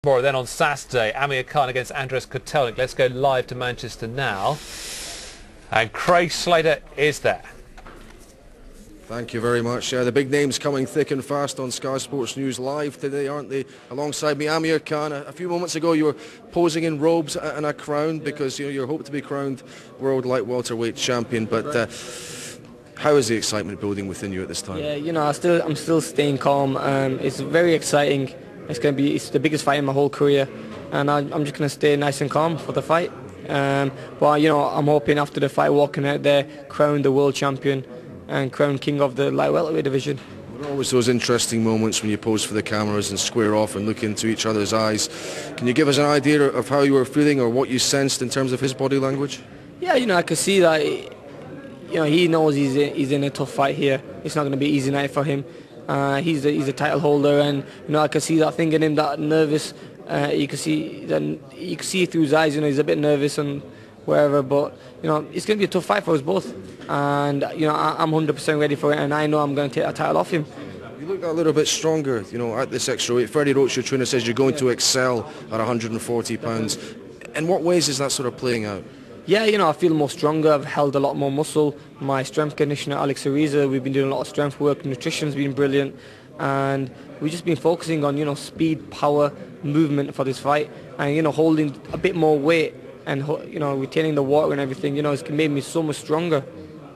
More then on Saturday, Amir Khan against Andreas Kotelnik. Let's go live to Manchester now. And Craig Slater is there. Thank you very much. The big names coming thick and fast on Sky Sports News Live today, aren't they? Alongside me, Amir Khan. A few moments ago you were posing in robes and a crown because you hope to be crowned world light welterweight champion. But how is the excitement building within you at this time? Yeah, I'm still staying calm. It's very exciting. It's the biggest fight in my whole career, and I'm just going to stay nice and calm for the fight. But I'm hoping after the fight, walking out there, crowned the world champion and crowned king of the light welterweight division. There are always those interesting moments when you pose for the cameras and square off and look into each other's eyes. Can you give us an idea of how you were feeling or what you sensed in terms of his body language? Yeah, I can see that. He knows he's in a tough fight here. It's not going to be an easy night for him. He's a title holder, and I can see that thing in him, that nervous. You can see through his eyes. He's a bit nervous and wherever, but it's going to be a tough fight for us both. And I'm 100% ready for it, and I know I'm going to take that title off him. You look a little bit stronger, at this extra weight. Freddie Roach, your trainer, says you're going to excel at 140 pounds. In what ways is that sort of playing out? Yeah, I feel more stronger. I've held a lot more muscle. My strength conditioner, Alex Ariza, we've been doing a lot of strength work. Nutrition's been brilliant. And we've just been focusing on, speed, power, movement for this fight. And, holding a bit more weight and, retaining the water and everything, it's made me so much stronger.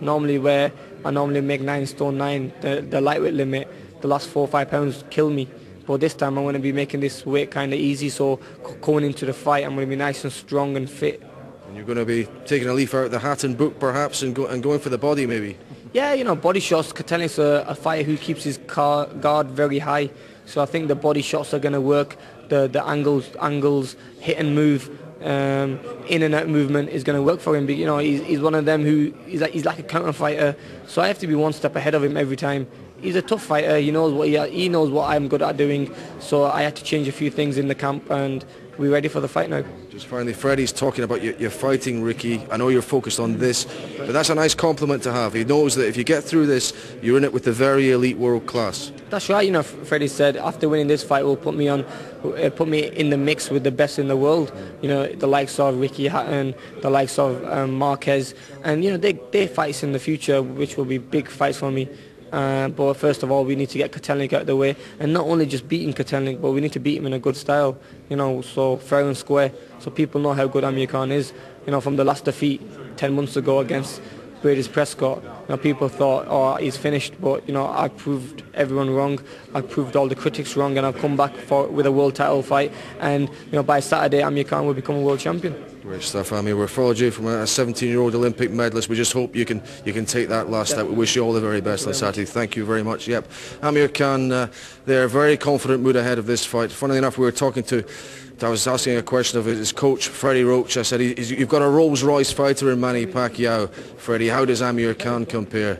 Normally where I make 9 stone 9, the lightweight limit, the last 4 or 5 pounds kill me. But this time I'm going to be making this weight kind of easy. So going into the fight, I'm going to be nice and strong and fit. And you're going to be taking a leaf out of the hat and book perhaps and going for the body maybe? Yeah, body shots. Kotelnik's a fighter who keeps his guard very high. So I think the body shots are going to work. The angles, hit and move, in and out movement is going to work for him. But, he's one of them who he's like a counter fighter. So I have to be one step ahead of him every time. He's a tough fighter. He knows what I'm good at doing. So I had to change a few things in the camp, and we're ready for the fight now. Just finally, Freddie's talking about your fighting, Ricky. I know you're focused on this, but that's a nice compliment to have. He knows that if you get through this, you're in it with the very elite world class. That's right. Freddie said after winning this fight will put me in the mix with the best in the world. The likes of Ricky Hatton, the likes of Marquez, and they fights in the future, which will be big fights for me. But first of all, we need to get Kotelnik out of the way, and not only just beating Kotelnik, but we need to beat him in a good style, so fair and square, so people know how good Amir Khan is. From the last defeat 10 months ago against Brady Prescott, people thought, oh, he's finished, but I proved everyone wrong. I proved all the critics wrong, and I've come back with a world title fight, and by Saturday, Amir Khan will become a world champion. Great stuff, Amir. We're following you from a 17-year-old Olympic medalist. We just hope you can take that last step. We wish you all the very best on Saturday. Thank you very much. Yep, Amir Khan, they're very confident mood ahead of this fight. Funnily enough, I was asking a question of his coach, Freddie Roach. I said, you've got a Rolls-Royce fighter in Manny Pacquiao. Freddie, how does Amir Khan compare?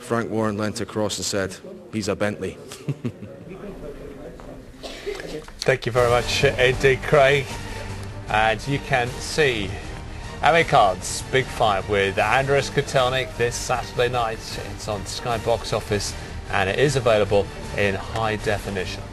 Frank Warren leant across and said, he's a Bentley. Thank you very much indeed, Craig. And you can see Amir Khan's big fight with Andreas Kotelnik this Saturday night. It's on Sky Box Office and it is available in high definition.